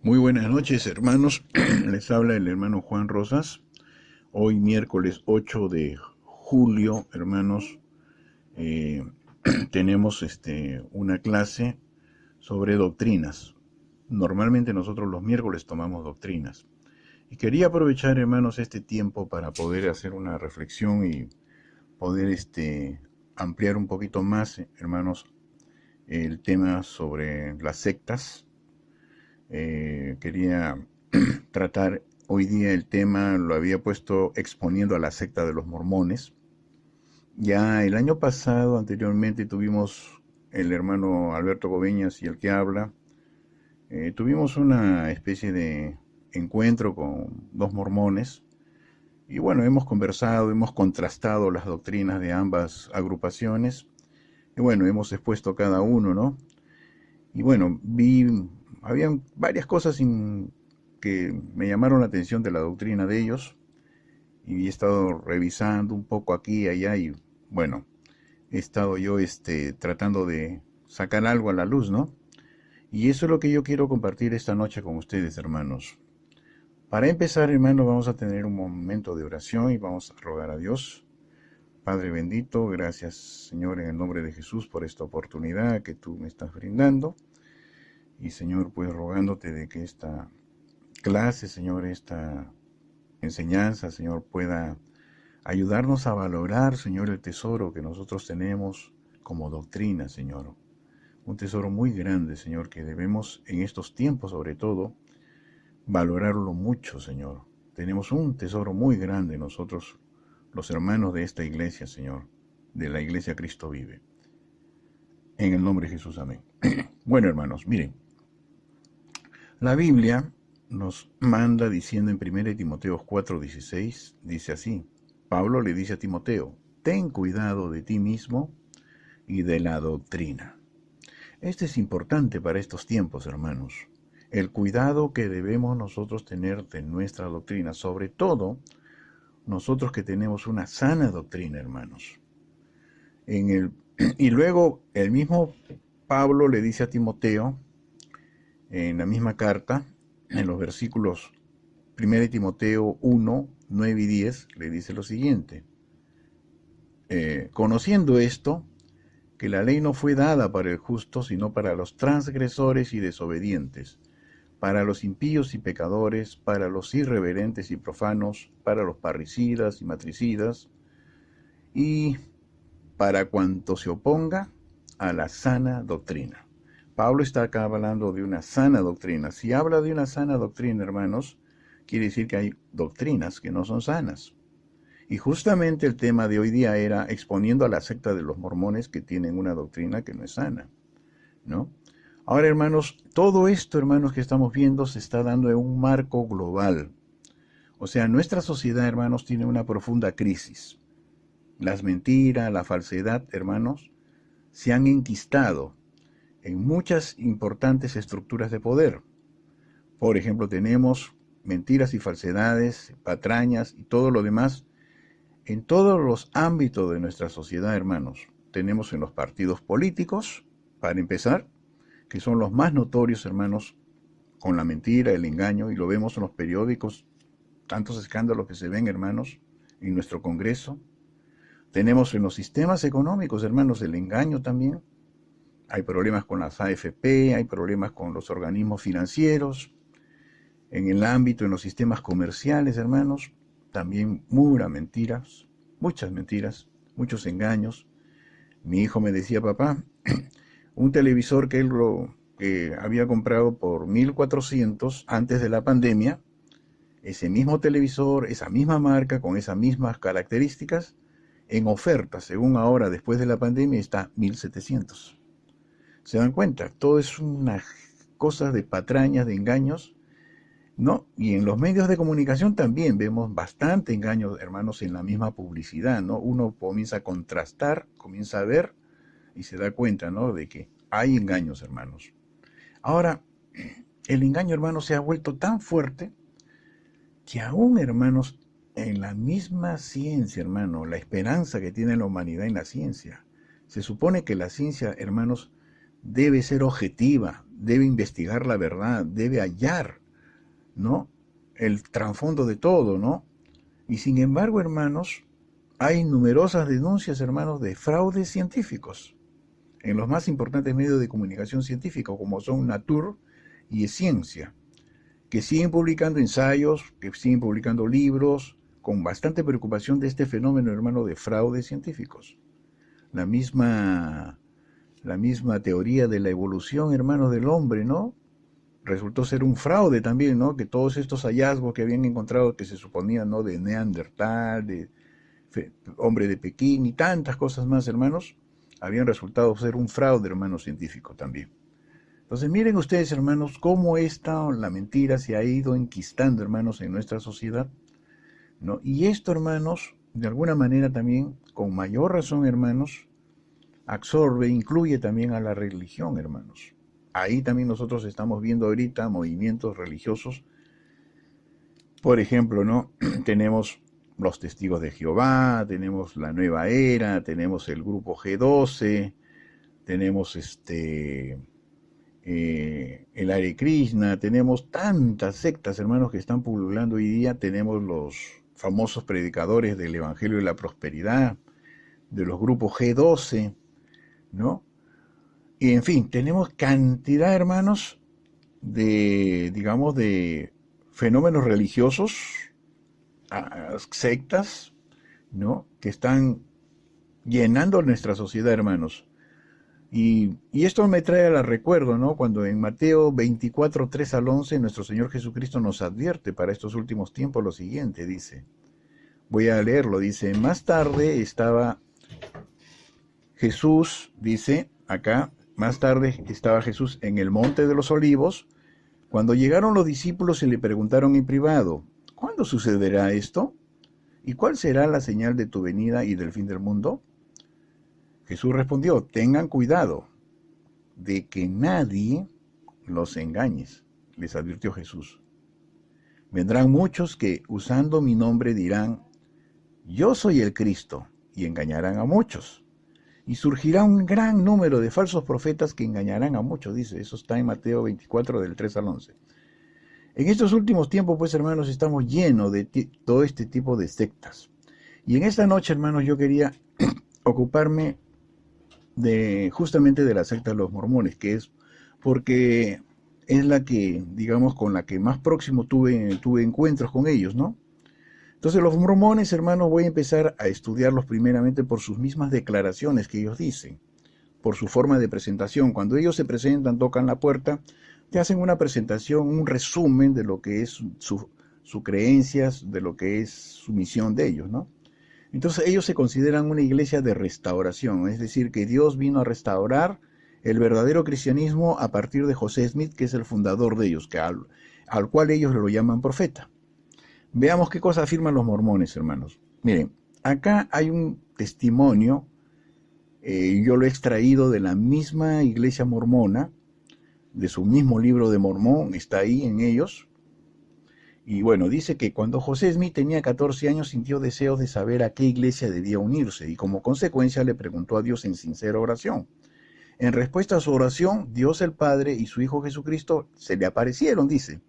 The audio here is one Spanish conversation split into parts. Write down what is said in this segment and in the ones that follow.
Muy buenas noches, hermanos. Les habla el hermano Juan Rosas. Hoy miércoles 8 de julio, hermanos, eh, tenemos una clase sobre doctrinas. Normalmente nosotros los miércoles tomamos doctrinas. Y quería aprovechar, hermanos, este tiempo para poder hacer una reflexión y poder ampliar un poquito más, hermanos, el tema sobre las sectas. Quería tratar hoy día el tema, lo había puesto exponiendo a la secta de los mormones. Ya el año pasado, anteriormente, tuvimos el hermano Alberto Gobeñas y el que habla. Tuvimos una especie de encuentro con dos mormones. Y bueno, hemos conversado, hemos contrastado las doctrinas de ambas agrupaciones. Y bueno, hemos expuesto cada uno, ¿no? Y bueno, habían varias cosas que me llamaron la atención de la doctrina de ellos y he estado revisando un poco aquí y allá y bueno, he estado yo tratando de sacar algo a la luz, ¿no? Y eso es lo que yo quiero compartir esta noche con ustedes, hermanos. Para empezar, hermanos, vamos a tener un momento de oración y vamos a rogar a Dios. Padre bendito, gracias, Señor, en el nombre de Jesús por esta oportunidad que tú me estás brindando. Y Señor, pues rogándote de que esta clase, Señor, esta enseñanza, Señor, pueda ayudarnos a valorar, Señor, el tesoro que nosotros tenemos como doctrina, Señor. Un tesoro muy grande, Señor, que debemos en estos tiempos, sobre todo, valorarlo mucho, Señor. Tenemos un tesoro muy grande nosotros, los hermanos de esta iglesia, Señor, de la iglesia Cristo vive. En el nombre de Jesús, amén. Bueno, hermanos, miren, la Biblia nos manda diciendo en 1 Timoteo 4:16, dice así, Pablo le dice a Timoteo, ten cuidado de ti mismo y de la doctrina. Este es importante para estos tiempos, hermanos. El cuidado que debemos nosotros tener de nuestra doctrina, sobre todo nosotros que tenemos una sana doctrina, hermanos. Y luego el mismo Pablo le dice a Timoteo, en la misma carta, en los versículos 1 Timoteo 1, 9 y 10, le dice lo siguiente. Conociendo esto, que la ley no fue dada para el justo, sino para los transgresores y desobedientes, para los impíos y pecadores, para los irreverentes y profanos, para los parricidas y matricidas, y para cuanto se oponga a la sana doctrina. Pablo está acá hablando de una sana doctrina. Si habla de una sana doctrina, hermanos, quiere decir que hay doctrinas que no son sanas. Y justamente el tema de hoy día era exponiendo a la secta de los mormones que tienen una doctrina que no es sana, ¿no? Ahora, hermanos, todo esto, hermanos, que estamos viendo se está dando en un marco global. O sea, nuestra sociedad, hermanos, tiene una profunda crisis. Las mentiras, la falsedad, hermanos, se han enquistado en muchas importantes estructuras de poder. Por ejemplo, tenemos mentiras y falsedades, patrañas y todo lo demás en todos los ámbitos de nuestra sociedad, hermanos. Tenemos en los partidos políticos, para empezar, que son los más notorios, hermanos, con la mentira, el engaño, y lo vemos en los periódicos, tantos escándalos que se ven, hermanos, en nuestro Congreso. Tenemos en los sistemas económicos, hermanos, el engaño también. Hay problemas con las AFP, hay problemas con los organismos financieros. En el ámbito, en los sistemas comerciales, hermanos, también muchas mentiras, muchos engaños. Mi hijo me decía, papá, un televisor que había comprado por 1.400 antes de la pandemia, ese mismo televisor, esa misma marca, con esas mismas características, en oferta, según ahora, después de la pandemia, está 1.700. ¿Se dan cuenta? Todo es una cosa de patrañas, de engaños, ¿no? Y en los medios de comunicación también vemos bastante engaños, hermanos, en la misma publicidad, ¿no? Uno comienza a contrastar, comienza a ver y se da cuenta, ¿no? De que hay engaños, hermanos. Ahora, el engaño, hermanos, se ha vuelto tan fuerte que aún, hermanos, en la misma ciencia, hermano, la esperanza que tiene la humanidad en la ciencia, se supone que la ciencia, hermanos, debe ser objetiva, debe investigar la verdad, debe hallar, ¿no?, el trasfondo de todo, ¿no? Y sin embargo, hermanos, hay numerosas denuncias, hermanos, de fraudes científicos en los más importantes medios de comunicación científica, como son Nature y Ciencia, que siguen publicando ensayos, que siguen publicando libros, con bastante preocupación de este fenómeno, hermano, de fraudes científicos. La misma teoría de la evolución, hermanos, del hombre, ¿no?, resultó ser un fraude también, ¿no? Que todos estos hallazgos que habían encontrado, que se suponían, ¿no?, de Neandertal, de hombre de Pekín y tantas cosas más, hermanos, habían resultado ser un fraude, hermanos, científico también. Entonces miren ustedes, hermanos, cómo la mentira se ha ido enquistando, hermanos, en nuestra sociedad, ¿no? Y esto, hermanos, de alguna manera también, con mayor razón, hermanos, absorbe, incluye también a la religión, hermanos. Ahí también nosotros estamos viendo ahorita movimientos religiosos. Por ejemplo, ¿no?, tenemos los Testigos de Jehová, tenemos la Nueva Era, tenemos el grupo G12, tenemos el Hare Krishna, tenemos tantas sectas, hermanos, que están pululando hoy día. Tenemos los famosos predicadores del Evangelio de la Prosperidad, de los grupos G12, ¿no? Y en fin, tenemos cantidad, hermanos, de, digamos, de fenómenos religiosos, sectas, ¿no?, que están llenando nuestra sociedad, hermanos. Y esto me trae al recuerdo, ¿no?, cuando en Mateo 24, 3 al 11, nuestro Señor Jesucristo nos advierte para estos últimos tiempos lo siguiente, dice. Voy a leerlo, dice: más tarde estaba Jesús, dice acá, más tarde estaba Jesús en el Monte de los Olivos, cuando llegaron los discípulos y le preguntaron en privado: ¿cuándo sucederá esto? ¿Y cuál será la señal de tu venida y del fin del mundo? Jesús respondió: tengan cuidado de que nadie los engañe, les advirtió Jesús. Vendrán muchos que, usando mi nombre, dirán: yo soy el Cristo, y engañarán a muchos. Y surgirá un gran número de falsos profetas que engañarán a muchos, dice. Eso está en Mateo 24, del 3 al 11. En estos últimos tiempos, pues, hermanos, estamos llenos de todo este tipo de sectas. Y en esta noche, hermanos, yo quería ocuparme justamente de la secta de los mormones, que es porque es la que, digamos, con la que más próximo tuve encuentros con ellos, ¿no? Entonces los mormones, hermanos, voy a empezar a estudiarlos primeramente por sus mismas declaraciones que ellos dicen, por su forma de presentación. Cuando ellos se presentan, tocan la puerta, te hacen una presentación, un resumen de lo que es sus creencias, de lo que es su misión de ellos, ¿no? Entonces ellos se consideran una iglesia de restauración, es decir, que Dios vino a restaurar el verdadero cristianismo a partir de José Smith, que es el fundador de ellos, al cual ellos lo llaman profeta. Veamos qué cosa afirman los mormones, hermanos. Miren, acá hay un testimonio, yo lo he extraído de la misma iglesia mormona, de su mismo libro de Mormón, está ahí en ellos. Y bueno, dice que cuando José Smith tenía 14 años sintió deseos de saber a qué iglesia debía unirse y como consecuencia le preguntó a Dios en sincera oración. En respuesta a su oración, Dios el Padre y su Hijo Jesucristo se le aparecieron, dice,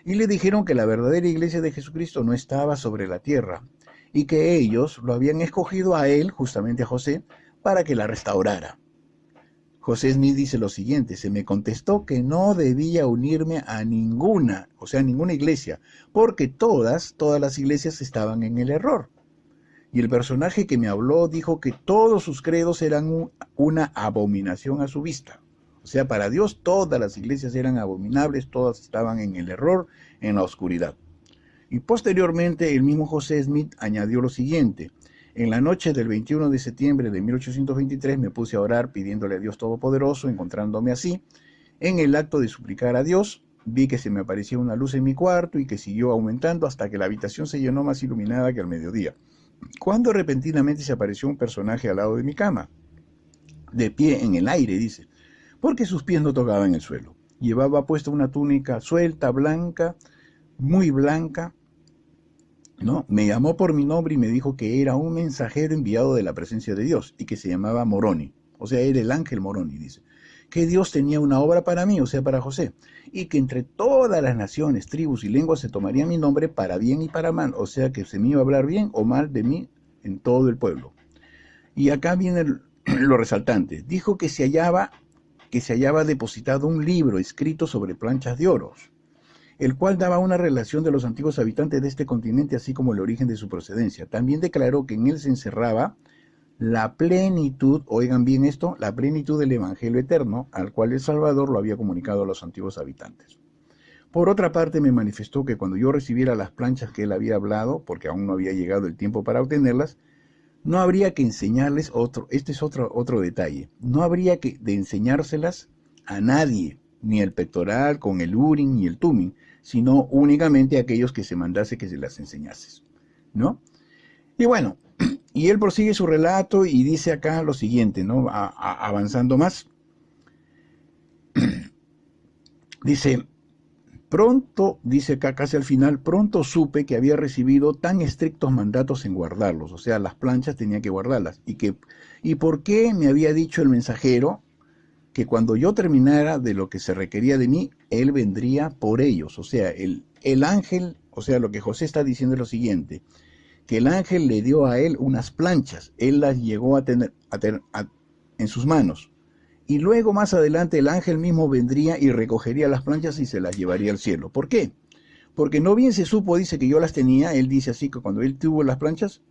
y le dijeron que la verdadera iglesia de Jesucristo no estaba sobre la tierra y que ellos lo habían escogido a él, justamente a José, para que la restaurara. José Smith dice lo siguiente: se me contestó que no debía unirme a ninguna, o sea, ninguna iglesia, porque todas las iglesias estaban en el error. Y el personaje que me habló dijo que todos sus credos eran una abominación a su vista. O sea, para Dios todas las iglesias eran abominables, todas estaban en el error, en la oscuridad. Y posteriormente el mismo José Smith añadió lo siguiente: en la noche del 21 de septiembre de 1823 me puse a orar pidiéndole a Dios Todopoderoso, encontrándome así. En el acto de suplicar a Dios, vi que se me aparecía una luz en mi cuarto y que siguió aumentando hasta que la habitación se llenó más iluminada que al mediodía. Cuando repentinamente se apareció un personaje al lado de mi cama, de pie en el aire, dice, porque sus pies no tocaban el suelo. Llevaba puesta una túnica suelta, blanca, muy blanca, ¿no? Me llamó por mi nombre y me dijo que era un mensajero enviado de la presencia de Dios y que se llamaba Moroni. O sea, era el ángel Moroni, dice, que Dios tenía una obra para mí, o sea, para José, y que entre todas las naciones, tribus y lenguas se tomaría mi nombre para bien y para mal, o sea, que se me iba a hablar bien o mal de mí en todo el pueblo. Y acá viene lo resaltante. Dijo que se hallaba depositado un libro escrito sobre planchas de oro, el cual daba una relación de los antiguos habitantes de este continente, así como el origen de su procedencia. También declaró que en él se encerraba la plenitud, oigan bien esto, la plenitud del Evangelio eterno, al cual el Salvador lo había comunicado a los antiguos habitantes. Por otra parte, me manifestó que cuando yo recibiera las planchas que él había hablado, porque aún no había llegado el tiempo para obtenerlas, no habría que enseñarles este es otro detalle, no habría que de enseñárselas a nadie, ni el pectoral con el Urim ni el Tumim, sino únicamente a aquellos que se mandase que se las enseñases, ¿no? Y bueno, y él prosigue su relato y dice acá lo siguiente, ¿no? Avanzando más. Dice, pronto, dice acá casi al final, pronto supe que había recibido tan estrictos mandatos en guardarlos, o sea, las planchas tenía que guardarlas. ¿Y por qué me había dicho el mensajero que cuando yo terminara de lo que se requería de mí, él vendría por ellos? O sea, el ángel, o sea, lo que José está diciendo es lo siguiente, que el ángel le dio a él unas planchas, él las llegó a tener en sus manos, y luego más adelante el ángel mismo vendría y recogería las planchas y se las llevaría al cielo. ¿Por qué? Porque no bien se supo, dice que yo las tenía, él dice así que cuando él tuvo las planchas,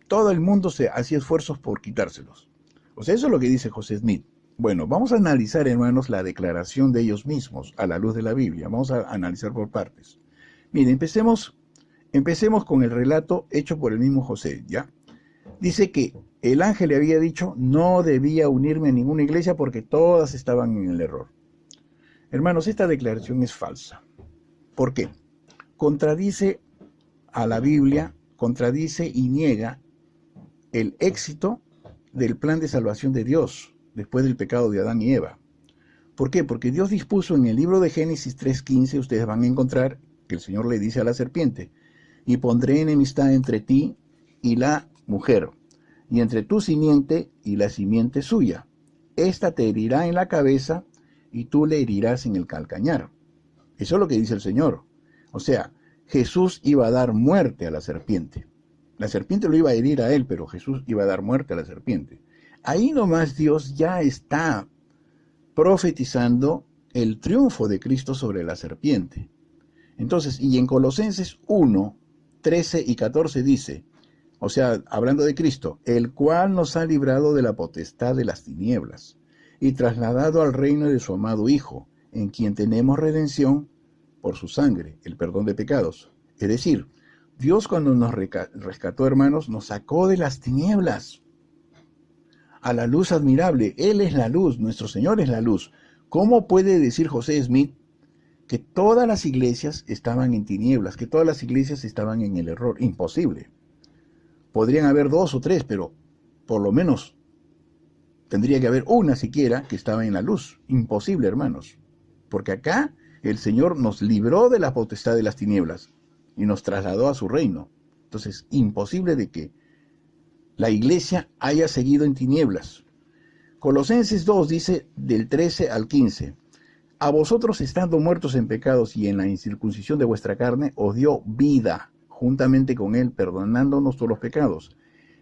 todo el mundo se hacía esfuerzos por quitárselos. O sea, eso es lo que dice José Smith. Bueno, vamos a analizar, hermanos, la declaración de ellos mismos a la luz de la Biblia. Vamos a analizar por partes. Miren, empecemos con el relato hecho por el mismo José, ¿ya? Dice que el ángel le había dicho, no debía unirme a ninguna iglesia porque todas estaban en el error. Hermanos, esta declaración es falsa. ¿Por qué? Contradice a la Biblia, contradice y niega el éxito del plan de salvación de Dios después del pecado de Adán y Eva. ¿Por qué? Porque Dios dispuso en el libro de Génesis 3:15, ustedes van a encontrar que el Señor le dice a la serpiente, y pondré enemistad entre ti y la mujer, y entre tu simiente y la simiente suya. Esta te herirá en la cabeza, y tú le herirás en el calcañar. Eso es lo que dice el Señor. O sea, Jesús iba a dar muerte a la serpiente. La serpiente lo iba a herir a él, pero Jesús iba a dar muerte a la serpiente. Ahí nomás Dios ya está profetizando el triunfo de Cristo sobre la serpiente. Entonces, y en Colosenses 1, 13 y 14 dice, o sea, hablando de Cristo, el cual nos ha librado de la potestad de las tinieblas y trasladado al reino de su amado Hijo, en quien tenemos redención por su sangre, el perdón de pecados. Es decir, Dios cuando nos rescató, hermanos, nos sacó de las tinieblas a la luz admirable. Él es la luz, nuestro Señor es la luz. ¿Cómo puede decir José Smith que todas las iglesias estaban en tinieblas, que todas las iglesias estaban en el error? Imposible. Podrían haber 2 o 3, pero por lo menos tendría que haber una siquiera que estaba en la luz. Imposible, hermanos. Porque acá el Señor nos libró de la potestad de las tinieblas y nos trasladó a su reino. Entonces, imposible de que la iglesia haya seguido en tinieblas. Colosenses 2 dice del 13 al 15, a vosotros estando muertos en pecados y en la incircuncisión de vuestra carne, os dio vida juntamente con él, perdonándonos todos los pecados,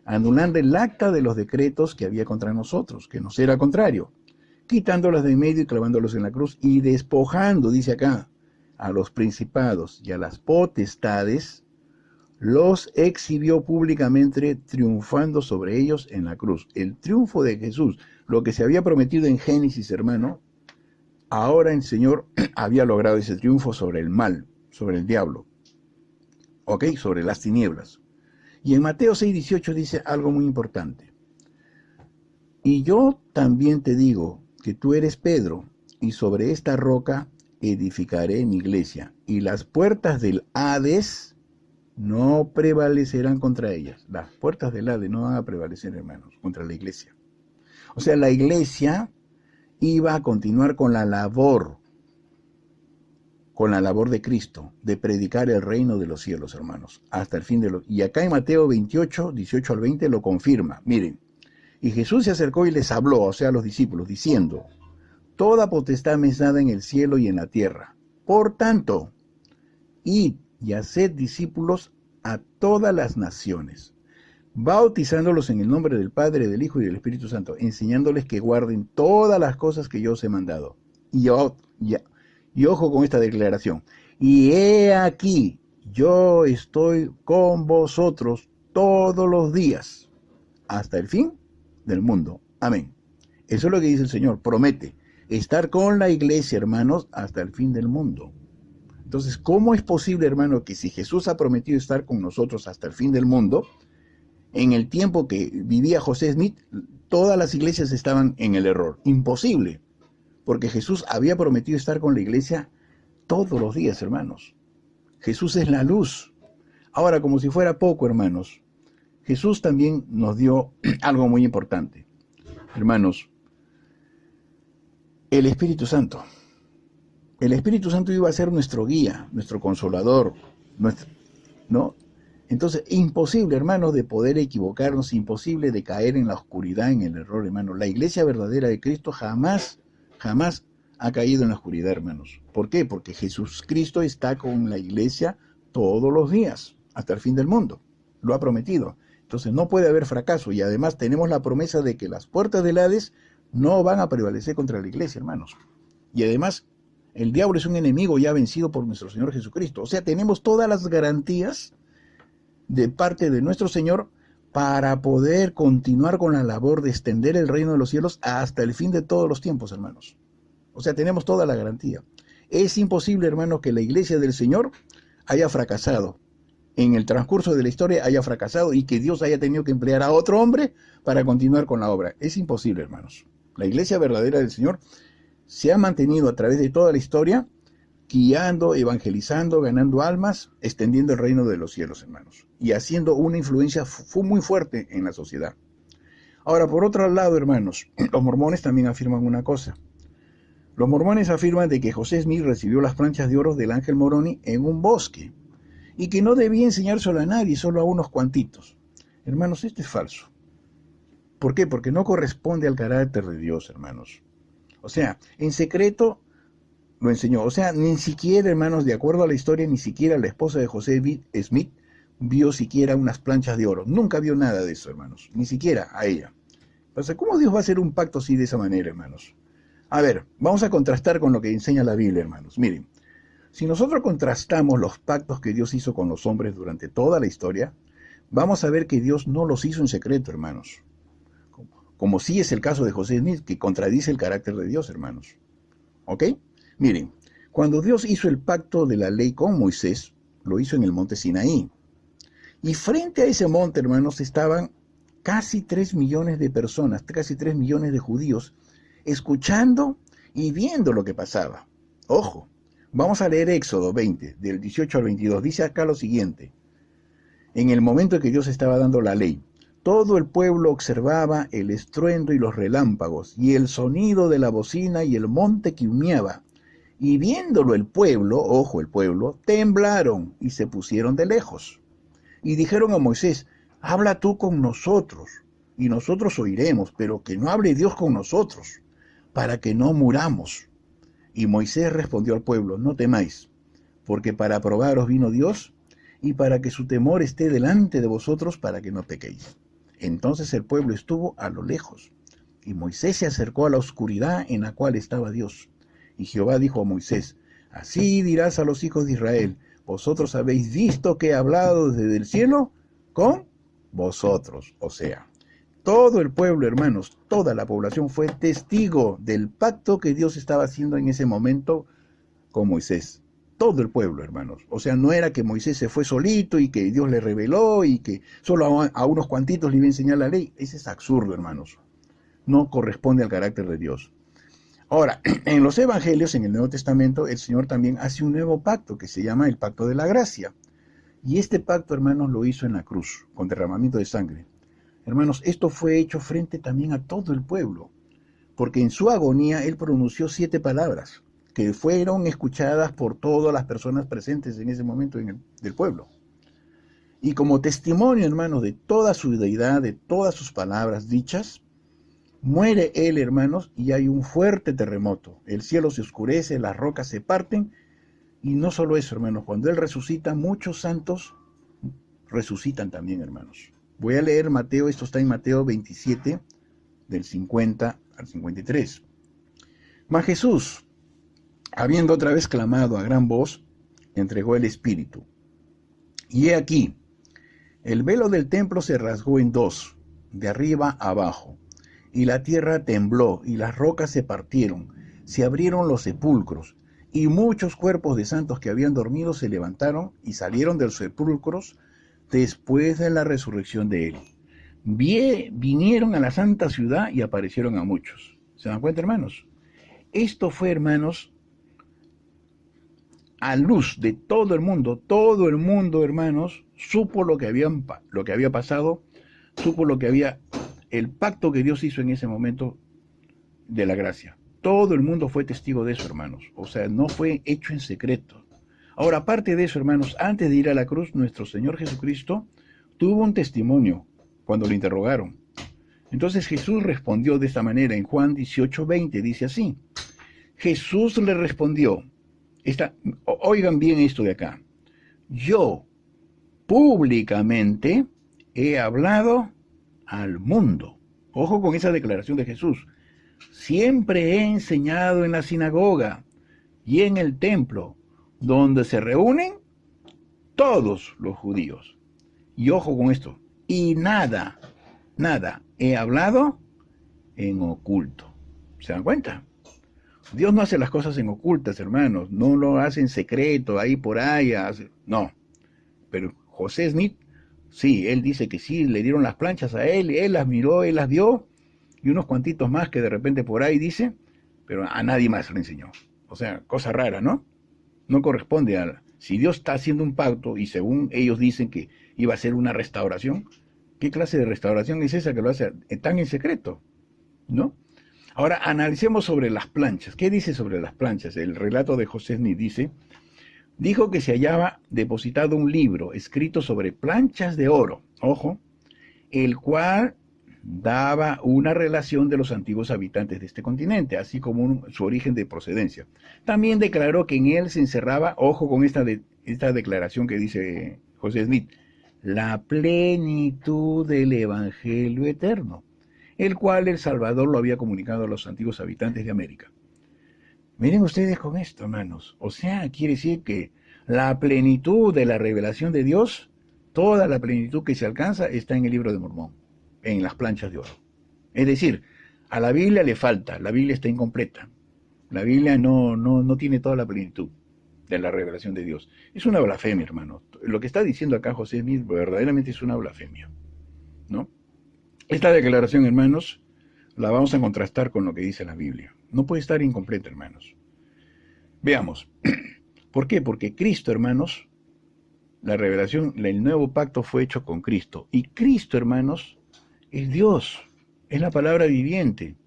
anulando el acta de los decretos que había contra nosotros, que nos era contrario, quitándolas de en medio y clavándolos en la cruz, y despojando, dice acá, a los principados y a las potestades, los exhibió públicamente, triunfando sobre ellos en la cruz. El triunfo de Jesús, lo que se había prometido en Génesis, hermano, ahora el Señor había logrado ese triunfo sobre el mal, sobre el diablo, ¿ok? Sobre las tinieblas. Y en Mateo 6:18 dice algo muy importante. Y yo también te digo que tú eres Pedro, y sobre esta roca edificaré mi iglesia, y las puertas del Hades no prevalecerán contra ellas. Las puertas del Hades no van a prevalecer, hermanos, contra la iglesia. O sea, la iglesia iba a continuar con la labor de Cristo, de predicar el reino de los cielos, hermanos, hasta el fin de los... Y acá en Mateo 28, 18 al 20 lo confirma. Miren, y Jesús se acercó y les habló, o sea, a los discípulos, diciendo, toda potestad me es dada en el cielo y en la tierra. Por tanto, id y haced discípulos a todas las naciones, bautizándolos en el nombre del Padre, del Hijo y del Espíritu Santo, enseñándoles que guarden todas las cosas que yo os he mandado. Y ojo con esta declaración. Y he aquí, yo estoy con vosotros todos los días, hasta el fin del mundo. Amén. Eso es lo que dice el Señor. Promete estar con la iglesia, hermanos, hasta el fin del mundo. Entonces, ¿cómo es posible, hermano, que si Jesús ha prometido estar con nosotros hasta el fin del mundo, en el tiempo que vivía José Smith, todas las iglesias estaban en el error? Imposible, porque Jesús había prometido estar con la iglesia todos los días, hermanos. Jesús es la luz. Ahora, como si fuera poco, hermanos, Jesús también nos dio algo muy importante. Hermanos, el Espíritu Santo. El Espíritu Santo iba a ser nuestro guía, nuestro consolador, ¿no? Entonces, imposible, hermanos, de poder equivocarnos, imposible de caer en la oscuridad, en el error, hermanos. La iglesia verdadera de Cristo jamás ha caído en la oscuridad, hermanos. ¿Por qué? Porque Jesucristo está con la iglesia todos los días, hasta el fin del mundo. Lo ha prometido. Entonces, no puede haber fracaso. Y además tenemos la promesa de que las puertas del Hades no van a prevalecer contra la iglesia, hermanos. Y además, el diablo es un enemigo ya vencido por nuestro Señor Jesucristo. O sea, tenemos todas las garantías de parte de nuestro Señor para poder continuar con la labor de extender el reino de los cielos hasta el fin de todos los tiempos, hermanos. O sea, tenemos toda la garantía. Es imposible, hermanos, que la iglesia del Señor haya fracasado. En el transcurso de la historia haya fracasado y que Dios haya tenido que emplear a otro hombre para continuar con la obra. Es imposible, hermanos. La iglesia verdadera del Señor se ha mantenido a través de toda la historia, guiando, evangelizando, ganando almas, extendiendo el reino de los cielos, hermanos, y haciendo una influencia muy fuerte en la sociedad. Ahora, por otro lado, hermanos, los mormones también afirman una cosa. Los mormones afirman de que José Smith recibió las planchas de oro del ángel Moroni en un bosque, y que no debía enseñárselo a nadie, solo a unos cuantitos. Hermanos, esto es falso. ¿Por qué? Porque no corresponde al carácter de Dios, hermanos. O sea, en secreto lo enseñó. O sea, ni siquiera, hermanos, de acuerdo a la historia, ni siquiera la esposa de José Smith vio siquiera unas planchas de oro. Nunca vio nada de eso, hermanos. Ni siquiera a ella. O sea, ¿cómo Dios va a hacer un pacto así de esa manera, hermanos? A ver, vamos a contrastar con lo que enseña la Biblia, hermanos. Miren, si nosotros contrastamos los pactos que Dios hizo con los hombres durante toda la historia, vamos a ver que Dios no los hizo en secreto, hermanos. Como sí es el caso de José Smith, que contradice el carácter de Dios, hermanos. ¿Ok? Miren, cuando Dios hizo el pacto de la ley con Moisés, lo hizo en el monte Sinaí. Y frente a ese monte, hermanos, estaban casi 3 millones de personas, casi 3 millones de judíos, escuchando y viendo lo que pasaba. Ojo, vamos a leer Éxodo 20, del 18 al 22. Dice acá lo siguiente. En el momento en que Dios estaba dando la ley, todo el pueblo observaba el estruendo y los relámpagos, y el sonido de la bocina y el monte que humeaba. Y viéndolo el pueblo, ojo el pueblo, temblaron y se pusieron de lejos. Y dijeron a Moisés, habla tú con nosotros, y nosotros oiremos, pero que no hable Dios con nosotros, para que no muramos. Y Moisés respondió al pueblo, no temáis, porque para probaros vino Dios, y para que su temor esté delante de vosotros, para que no pequéis. Entonces el pueblo estuvo a lo lejos, y Moisés se acercó a la oscuridad en la cual estaba Dios. Y Jehová dijo a Moisés, así dirás a los hijos de Israel, vosotros habéis visto que he hablado desde el cielo con vosotros. O sea, todo el pueblo, hermanos, toda la población fue testigo del pacto que Dios estaba haciendo en ese momento con Moisés. Todo el pueblo, hermanos. O sea, no era que Moisés se fue solito y que Dios le reveló y que solo a unos cuantitos le iba a enseñar la ley. Ese es absurdo, hermanos. No corresponde al carácter de Dios. Ahora, en los evangelios, en el Nuevo Testamento, el Señor también hace un nuevo pacto que se llama el pacto de la gracia. Y este pacto, hermanos, lo hizo en la cruz, con derramamiento de sangre. Hermanos, esto fue hecho frente también a todo el pueblo, porque en su agonía Él pronunció 7 palabras, que fueron escuchadas por todas las personas presentes en ese momento del pueblo. Y como testimonio, hermanos, de toda su deidad, de todas sus palabras dichas, Muere él, hermanos, y hay un fuerte terremoto. El cielo se oscurece, las rocas se parten, y no solo eso, hermanos, cuando él resucita, muchos santos resucitan también, hermanos. Voy a leer Mateo, esto está en Mateo 27, del 50 al 53. Mas Jesús, habiendo otra vez clamado a gran voz, entregó el Espíritu. Y he aquí, el velo del templo se rasgó en dos, de arriba a abajo, y la tierra tembló, y las rocas se partieron, se abrieron los sepulcros, y muchos cuerpos de santos que habían dormido se levantaron y salieron de los sepulcros después de la resurrección de él. Vinieron a la santa ciudad y aparecieron a muchos. ¿Se dan cuenta, hermanos? Esto fue, hermanos, a luz de todo el mundo, hermanos, supo lo que había pasado, supo el pacto que Dios hizo en ese momento de la gracia. Todo el mundo fue testigo de eso, hermanos. O sea, no fue hecho en secreto. Ahora, aparte de eso, hermanos, antes de ir a la cruz, nuestro Señor Jesucristo tuvo un testimonio cuando lo interrogaron. Entonces Jesús respondió de esta manera. En Juan 18:20 dice así. Jesús le respondió. Oigan bien esto de acá. Yo públicamente he hablado al mundo. Ojo con esa declaración de Jesús. Siempre he enseñado en la sinagoga y en el templo, donde se reúnen todos los judíos. Y ojo con esto. Y nada he hablado en oculto. ¿Se dan cuenta? Dios no hace las cosas en ocultas, hermanos. No lo hace en secreto, ahí por ahí. No. Pero José Smith, sí, él dice que sí, le dieron las planchas a él las miró, él las vio, y unos cuantitos más que de repente por ahí dice, pero a nadie más le enseñó. O sea, cosa rara, ¿no? No corresponde a... Si Dios está haciendo un pacto y según ellos dicen que iba a ser una restauración, ¿qué clase de restauración es esa que lo hace tan en secreto? ¿No? Ahora analicemos sobre las planchas. ¿Qué dice sobre las planchas? El relato de José Smith dijo que se hallaba depositado un libro escrito sobre planchas de oro, ojo, el cual daba una relación de los antiguos habitantes de este continente, así como su origen de procedencia. También declaró que en él se encerraba, ojo con esta declaración que dice José Smith, la plenitud del Evangelio eterno, el cual el Salvador lo había comunicado a los antiguos habitantes de América. Miren ustedes con esto, hermanos. O sea, quiere decir que la plenitud de la revelación de Dios, toda la plenitud que se alcanza, está en el libro de Mormón, en las planchas de oro. Es decir, a la Biblia le falta, la Biblia está incompleta. La Biblia no tiene toda la plenitud de la revelación de Dios. Es una blasfemia, hermano. Lo que está diciendo acá José Smith verdaderamente es una blasfemia, ¿no? Esta declaración, hermanos, la vamos a contrastar con lo que dice la Biblia. No puede estar incompleta, hermanos. Veamos. ¿Por qué? Porque Cristo, hermanos, la revelación, el nuevo pacto fue hecho con Cristo. Y Cristo, hermanos, es Dios, es la palabra viviente.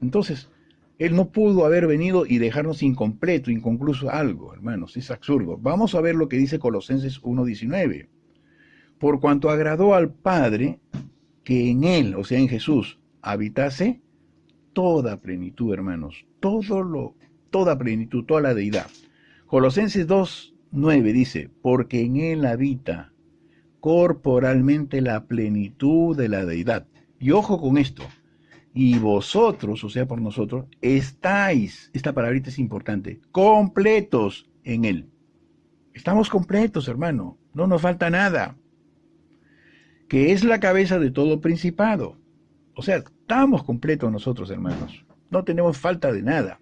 Entonces, Él no pudo haber venido y dejarnos incompleto, inconcluso algo, hermanos, es absurdo. Vamos a ver lo que dice Colosenses 1:19. Por cuanto agradó al Padre que en Él, o sea, en Jesús, habitase toda plenitud, hermanos, toda plenitud, toda la deidad. Colosenses 2:9 dice, porque en Él habita corporalmente la plenitud de la deidad. Y ojo con esto, y vosotros, o sea, por nosotros, estáis, esta palabrita es importante, completos en Él. Estamos completos, hermano, no nos falta nada. Que es la cabeza de todo principado. O sea, estamos completos nosotros, hermanos. No tenemos falta de nada.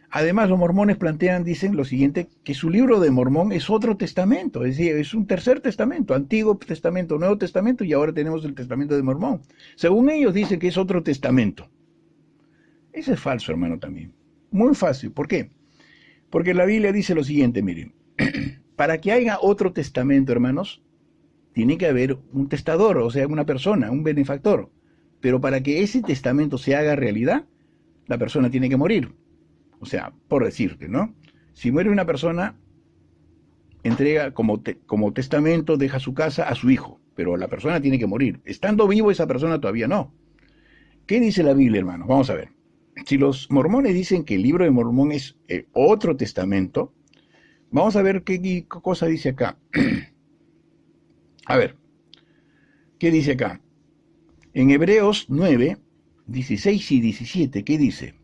Además, los mormones dicen lo siguiente, que su libro de Mormón es otro testamento, es decir, es un tercer testamento, Antiguo Testamento, Nuevo Testamento, y ahora tenemos el Testamento de Mormón. Según ellos dicen que es otro testamento. Eso es falso, hermano, también. Muy fácil. ¿Por qué? Porque la Biblia dice lo siguiente, miren. Para que haya otro testamento, hermanos, tiene que haber un testador, o sea, una persona, un benefactor. Pero para que ese testamento se haga realidad, la persona tiene que morir. O sea, por decirte, ¿no? Si muere una persona, entrega como testamento, deja su casa a su hijo, pero la persona tiene que morir. Estando vivo esa persona todavía no. ¿Qué dice la Biblia, hermanos? Vamos a ver. Si los mormones dicen que el libro de Mormón es otro testamento, vamos a ver qué cosa dice acá. A ver, ¿qué dice acá? En Hebreos 9, 16 y 17, ¿qué dice?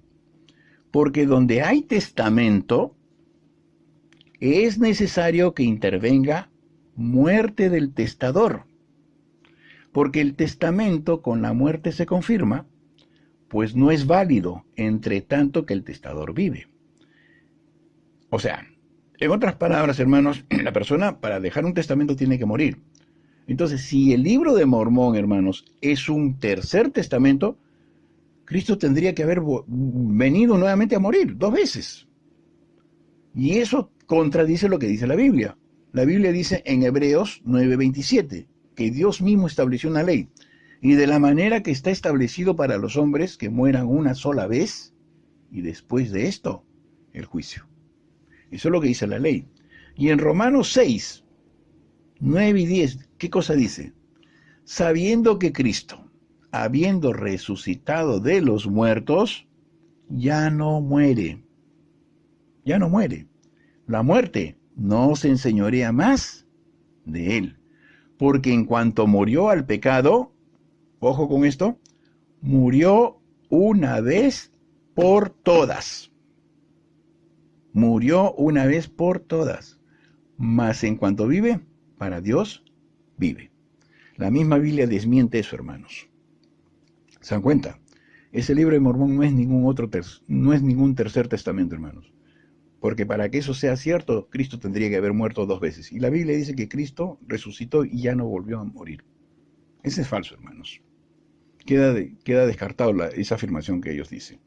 Porque donde hay testamento, es necesario que intervenga muerte del testador. Porque el testamento con la muerte se confirma, pues no es válido entre tanto que el testador vive. O sea, en otras palabras, hermanos, la persona para dejar un testamento tiene que morir. Entonces, si el libro de Mormón, hermanos, es un tercer testamento, Cristo tendría que haber venido nuevamente a morir 2 veces. Y eso contradice lo que dice la Biblia. La Biblia dice en Hebreos 9:27 que Dios mismo estableció una ley. Y de la manera que está establecido para los hombres que mueran una sola vez, y después de esto, el juicio. Eso es lo que dice la ley. Y en Romanos 6, 9 y 10, ¿qué cosa dice? Sabiendo que Cristo, habiendo resucitado de los muertos, ya no muere. Ya no muere. La muerte no se enseñorea más de él. Porque en cuanto murió al pecado, ojo con esto, murió una vez por todas. Murió una vez por todas. Mas en cuanto vive, para Dios vive. La misma Biblia desmiente eso, hermanos. ¿Se dan cuenta? Ese libro de Mormón no es ningún tercer testamento, hermanos. Porque para que eso sea cierto, Cristo tendría que haber muerto 2 veces. Y la Biblia dice que Cristo resucitó y ya no volvió a morir. Ese es falso, hermanos. Queda descartado esa afirmación que ellos dicen.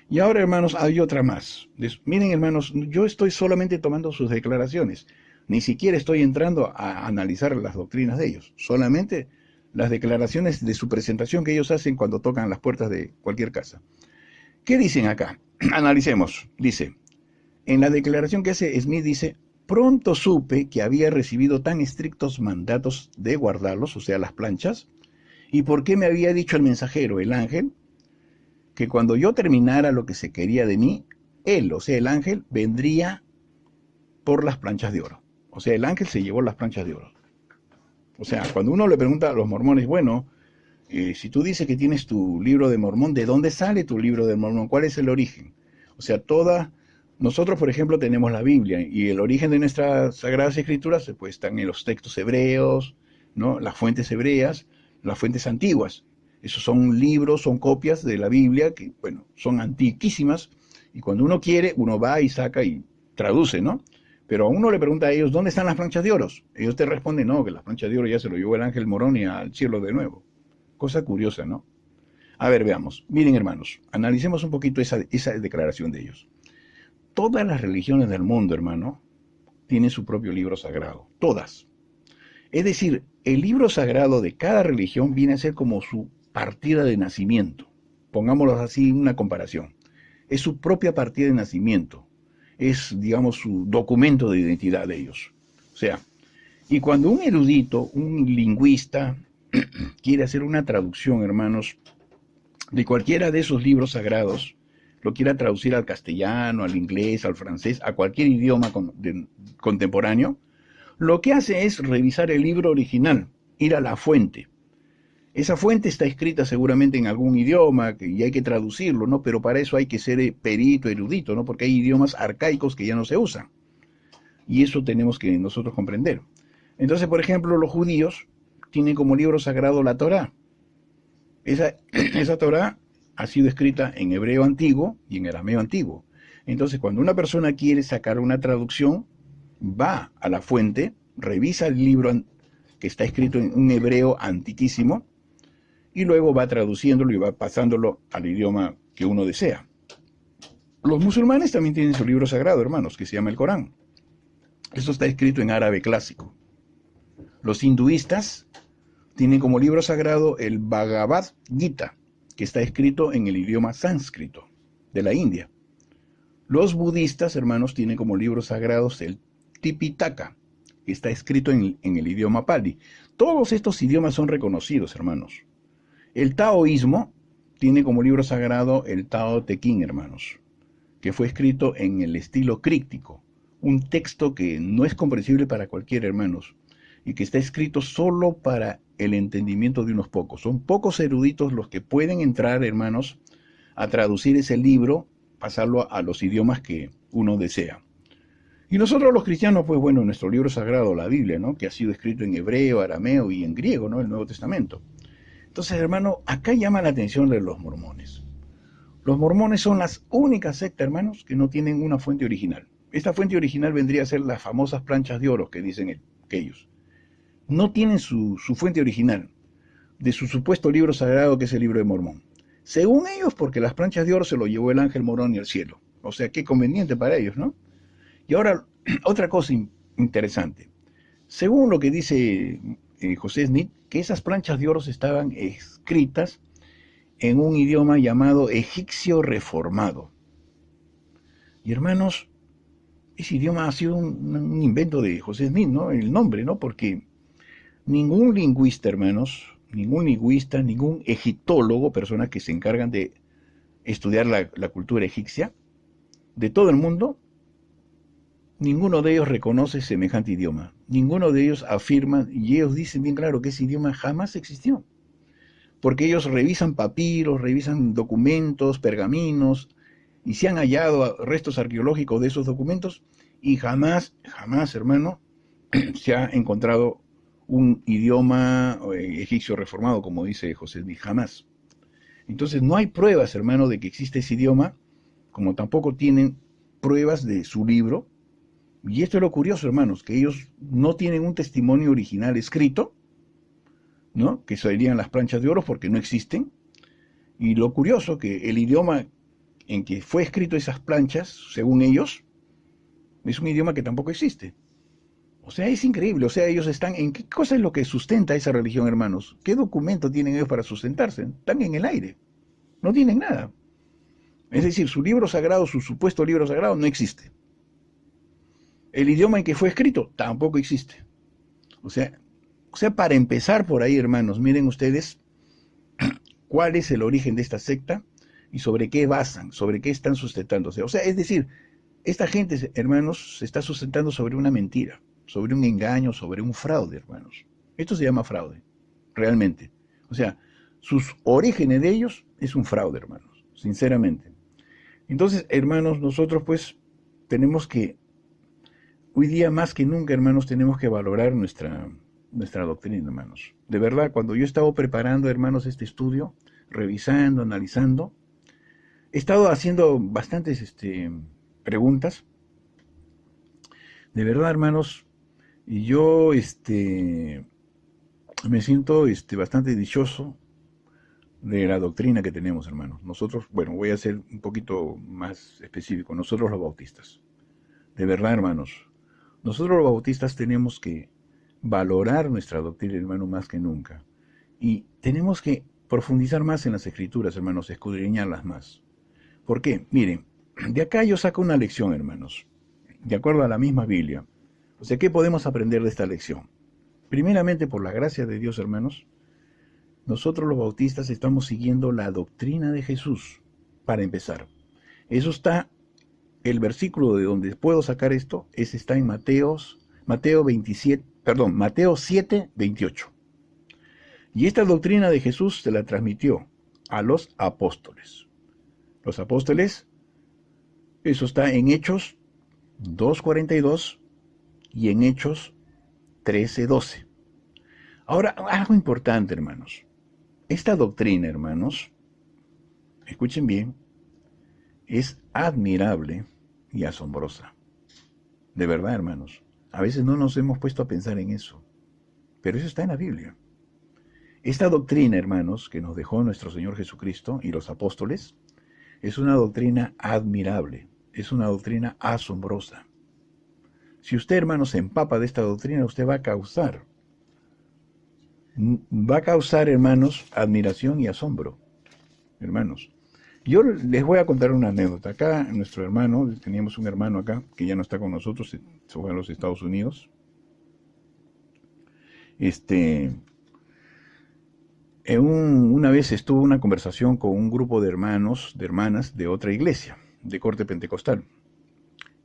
Y ahora, hermanos, hay otra más. Miren, hermanos, yo estoy solamente tomando sus declaraciones. Ni siquiera estoy entrando a analizar las doctrinas de ellos. Solamente las declaraciones de su presentación que ellos hacen cuando tocan las puertas de cualquier casa. ¿Qué dicen acá? Analicemos. Dice, en la declaración que hace Smith dice, pronto supe que había recibido tan estrictos mandatos de guardarlos, o sea, las planchas, y por qué me había dicho el mensajero, el ángel, que cuando yo terminara lo que se quería de mí, él, o sea, el ángel, vendría por las planchas de oro. O sea, el ángel se llevó las planchas de oro. O sea, cuando uno le pregunta a los mormones, bueno, si tú dices que tienes tu libro de Mormón, ¿de dónde sale tu libro de Mormón? ¿Cuál es el origen? O sea, nosotros, por ejemplo, tenemos la Biblia y el origen de nuestras Sagradas Escrituras pues, están en los textos hebreos, ¿no? Las fuentes hebreas, las fuentes antiguas. Esos son libros, son copias de la Biblia que, bueno, son antiquísimas y cuando uno quiere, uno va y saca y traduce, ¿no? Pero a uno le pregunta a ellos, ¿dónde están las planchas de oro? Ellos te responden, no, que las planchas de oro ya se lo llevó el ángel Moroni al cielo de nuevo. Cosa curiosa, ¿no? A ver, veamos. Miren, hermanos, analicemos un poquito esa declaración de ellos. Todas las religiones del mundo, hermano, tienen su propio libro sagrado. Todas. Es decir, el libro sagrado de cada religión viene a ser como su partida de nacimiento. Pongámoslo así en una comparación. Es su propia partida de nacimiento. Es, digamos, su documento de identidad de ellos. O sea, y cuando un erudito, un lingüista, quiere hacer una traducción, hermanos, de cualquiera de esos libros sagrados, lo quiera traducir al castellano, al inglés, al francés, a cualquier idioma contemporáneo, lo que hace es revisar el libro original, ir a la fuente. Esa fuente está escrita seguramente en algún idioma y hay que traducirlo, ¿no? Pero para eso hay que ser perito, erudito, ¿no? Porque hay idiomas arcaicos que ya no se usan. Y eso tenemos que nosotros comprender. Entonces, por ejemplo, los judíos tienen como libro sagrado la Torá. Esa Torá ha sido escrita en hebreo antiguo y en arameo antiguo. Entonces, cuando una persona quiere sacar una traducción, va a la fuente, revisa el libro que está escrito en un hebreo antiquísimo, y luego va traduciéndolo y va pasándolo al idioma que uno desea. Los musulmanes también tienen su libro sagrado, hermanos, que se llama el Corán. Esto está escrito en árabe clásico. Los hinduistas tienen como libro sagrado el Bhagavad Gita, que está escrito en el idioma sánscrito de la India. Los budistas, hermanos, tienen como libros sagrados el Tipitaka, que está escrito en el idioma Pali. Todos estos idiomas son reconocidos, hermanos. El taoísmo tiene como libro sagrado el Tao Te Ching, hermanos, que fue escrito en el estilo críptico, un texto que no es comprensible para cualquier hermanos, y que está escrito solo para el entendimiento de unos pocos. Son pocos eruditos los que pueden entrar, hermanos, a traducir ese libro, pasarlo a los idiomas que uno desea. Y nosotros los cristianos, pues bueno, nuestro libro sagrado, la Biblia, ¿no?, que ha sido escrito en hebreo, arameo y en griego, ¿no?, el Nuevo Testamento. Entonces, hermano, acá llama la atención de los mormones. Los mormones son las únicas sectas, hermanos, que no tienen una fuente original. Esta fuente original vendría a ser las famosas planchas de oro que dicen que ellos. No tienen su fuente original de su supuesto libro sagrado, que es el libro de Mormón. Según ellos, porque las planchas de oro se lo llevó el ángel Moroni al cielo. O sea, qué conveniente para ellos, ¿no? Y ahora, otra cosa interesante. Según lo que dice José Smith, que esas planchas de oro estaban escritas en un idioma llamado egipcio reformado. Y hermanos, ese idioma ha sido un invento de José Smith, ¿no? El nombre, ¿no? Porque ningún lingüista, hermanos, ningún egiptólogo, personas que se encargan de estudiar la cultura egipcia, de todo el mundo, ninguno de ellos reconoce semejante idioma. Ninguno de ellos afirma, y ellos dicen bien claro que ese idioma jamás existió. Porque ellos revisan papiros, revisan documentos, pergaminos, y se han hallado restos arqueológicos de esos documentos, y jamás, hermano, se ha encontrado un idioma egipcio reformado, como dice José Smith, jamás. Entonces no hay pruebas, hermano, de que existe ese idioma, como tampoco tienen pruebas de su libro. Y esto es lo curioso, hermanos, que ellos no tienen un testimonio original escrito, ¿no?, que serían las planchas de oro, porque no existen. Y lo curioso, que el idioma en que fue escrito esas planchas, según ellos, es un idioma que tampoco existe. O sea, es increíble. O sea, ellos están... ¿En qué cosa es lo que sustenta esa religión, hermanos? ¿Qué documento tienen ellos para sustentarse? Están en el aire. No tienen nada. Es decir, su libro sagrado, su supuesto libro sagrado, no existe. El idioma en que fue escrito tampoco existe. O sea, para empezar por ahí, hermanos, miren ustedes cuál es el origen de esta secta y sobre qué basan, sobre qué están sustentándose. O sea, es decir, esta gente, hermanos, se está sustentando sobre una mentira, sobre un engaño, sobre un fraude, hermanos. Esto se llama fraude, realmente. O sea, sus orígenes de ellos es un fraude, hermanos, sinceramente. Entonces, hermanos, nosotros pues tenemos que, hoy día más que nunca, hermanos, tenemos que valorar nuestra doctrina, hermanos. De verdad, cuando yo he estado preparando, hermanos, este estudio, revisando, analizando, he estado haciendo bastantes preguntas. De verdad, hermanos, y yo me siento bastante dichoso de la doctrina que tenemos, hermanos. Nosotros, bueno, voy a ser un poquito más específico, nosotros los bautistas. De verdad, hermanos, nosotros los bautistas tenemos que valorar nuestra doctrina, hermano, más que nunca. Y tenemos que profundizar más en las escrituras, hermanos, escudriñarlas más. ¿Por qué? Miren, de acá yo saco una lección, hermanos, de acuerdo a la misma Biblia. O sea, ¿qué podemos aprender de esta lección? Primeramente, por la gracia de Dios, hermanos, nosotros los bautistas estamos siguiendo la doctrina de Jesús, para empezar. Eso está, el versículo de donde puedo sacar esto, está en Mateo 7, 28. Y esta doctrina de Jesús se la transmitió a los apóstoles. Los apóstoles, eso está en Hechos 2:42 y en Hechos 13:12. Ahora, algo importante, hermanos. Esta doctrina, hermanos, escuchen bien, es admirable y asombrosa. De verdad, hermanos. A veces no nos hemos puesto a pensar en eso, pero eso está en la Biblia. Esta doctrina, hermanos, que nos dejó nuestro Señor Jesucristo y los apóstoles, es una doctrina admirable, es una doctrina asombrosa. Si usted, hermanos, se empapa de esta doctrina, usted va a causar, hermanos, admiración y asombro. Hermanos, yo les voy a contar una anécdota. Acá, nuestro hermano, teníamos un hermano acá, que ya no está con nosotros, se fue a los Estados Unidos. Una vez estuvo una conversación con un grupo de hermanos, de hermanas de otra iglesia, de corte pentecostal.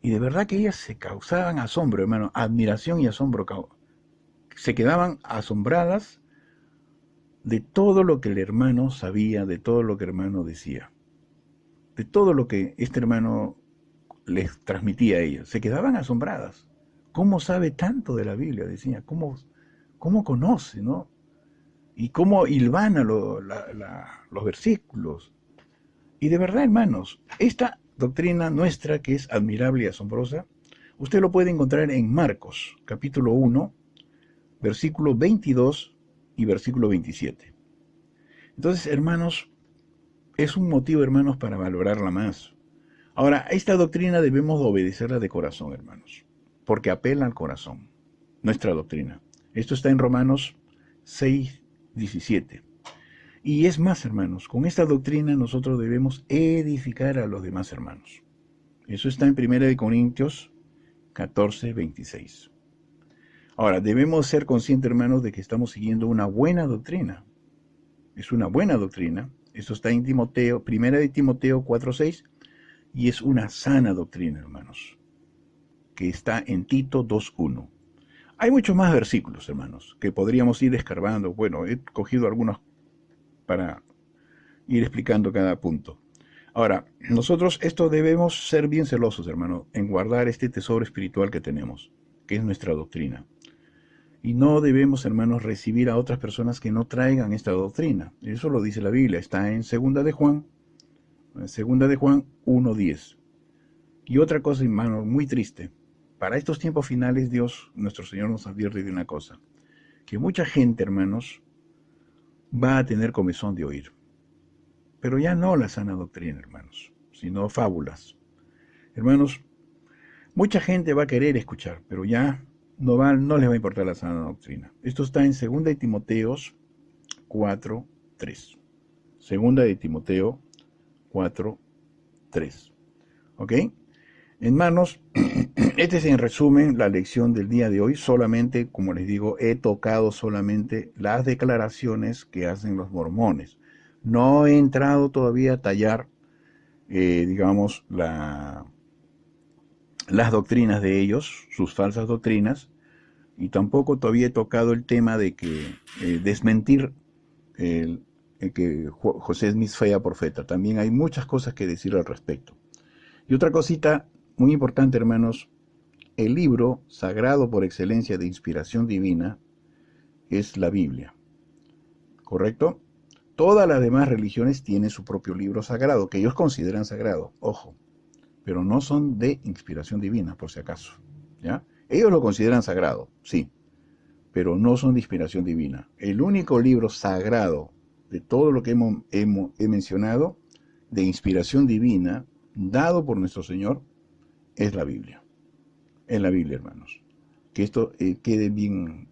Y de verdad que ellas se causaban asombro, hermano, admiración y asombro. Se quedaban asombradas de todo lo que el hermano sabía, de todo lo que el hermano decía, de todo lo que este hermano les transmitía a ellas. Se quedaban asombradas. ¿Cómo sabe tanto de la Biblia? Decía, ¿cómo conoce, no? Y cómo hilvana los versículos. Y de verdad, hermanos, esta doctrina nuestra, que es admirable y asombrosa, usted lo puede encontrar en Marcos, capítulo 1, versículo 22 y versículo 27. Entonces, hermanos, es un motivo, hermanos, para valorarla más. Ahora, esta doctrina debemos obedecerla de corazón, hermanos, porque apela al corazón, nuestra doctrina. Esto está en Romanos 6:17. Y es más, hermanos, con esta doctrina nosotros debemos edificar a los demás hermanos. Eso está en 1 Corintios 14:26. Ahora, debemos ser conscientes, hermanos, de que estamos siguiendo una buena doctrina. Es una buena doctrina. Eso está en Timoteo, 1 Timoteo 4:6, y es una sana doctrina, hermanos, que está en Tito 2:1. Hay muchos más versículos, hermanos, que podríamos ir escarbando. Bueno, he cogido algunos para ir explicando cada punto. Ahora, nosotros esto debemos ser bien celosos, hermano, en guardar este tesoro espiritual que tenemos, que es nuestra doctrina. Y no debemos, hermanos, recibir a otras personas que no traigan esta doctrina. Eso lo dice la Biblia, está en 2 de Juan 1:10. Y otra cosa, hermano, muy triste. Para estos tiempos finales, Dios, nuestro Señor, nos advierte de una cosa, que mucha gente, hermanos, va a tener comezón de oír. Pero ya no la sana doctrina, hermanos, sino fábulas. Hermanos, mucha gente va a querer escuchar, pero ya no les va a importar la sana doctrina. Esto está en 2 de Timoteo 4:3. 2 de Timoteo 4:3. ¿Ok? Hermanos, este es en resumen la lección del día de hoy. Solamente, como les digo, he tocado solamente las declaraciones que hacen los mormones. No he entrado todavía a tallar, digamos, las doctrinas de ellos, sus falsas doctrinas, y tampoco todavía he tocado el tema de que desmentir el que José Smith fuera profeta. También hay muchas cosas que decir al respecto. Y otra cosita muy importante, hermanos, el libro sagrado por excelencia de inspiración divina es la Biblia, ¿correcto? Todas las demás religiones tienen su propio libro sagrado, que ellos consideran sagrado, ojo, pero no son de inspiración divina, por si acaso, ¿ya? Ellos lo consideran sagrado, sí, pero no son de inspiración divina. El único libro sagrado de todo lo que he mencionado, de inspiración divina, dado por nuestro Señor, es la Biblia. Es la Biblia, hermanos. Que esto quede bien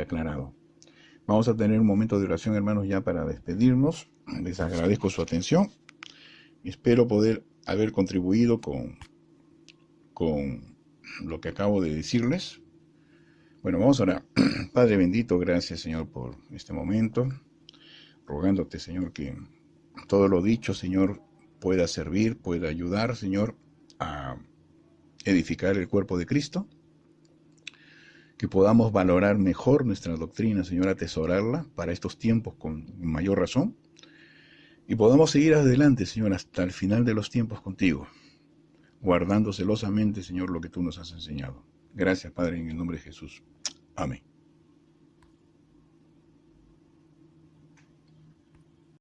aclarado. Vamos a tener un momento de oración, hermanos, ya para despedirnos. Les agradezco su atención. Espero poder haber contribuido con lo que acabo de decirles. Bueno, vamos a orar. Padre bendito, gracias, Señor, por este momento. Rogándote, Señor, que todo lo dicho, Señor, pueda servir, pueda ayudar, Señor, a edificar el cuerpo de Cristo, que podamos valorar mejor nuestra doctrina, Señor, atesorarla para estos tiempos con mayor razón, y podamos seguir adelante, Señor, hasta el final de los tiempos contigo, guardando celosamente, Señor, lo que tú nos has enseñado. Gracias, Padre, en el nombre de Jesús. Amén.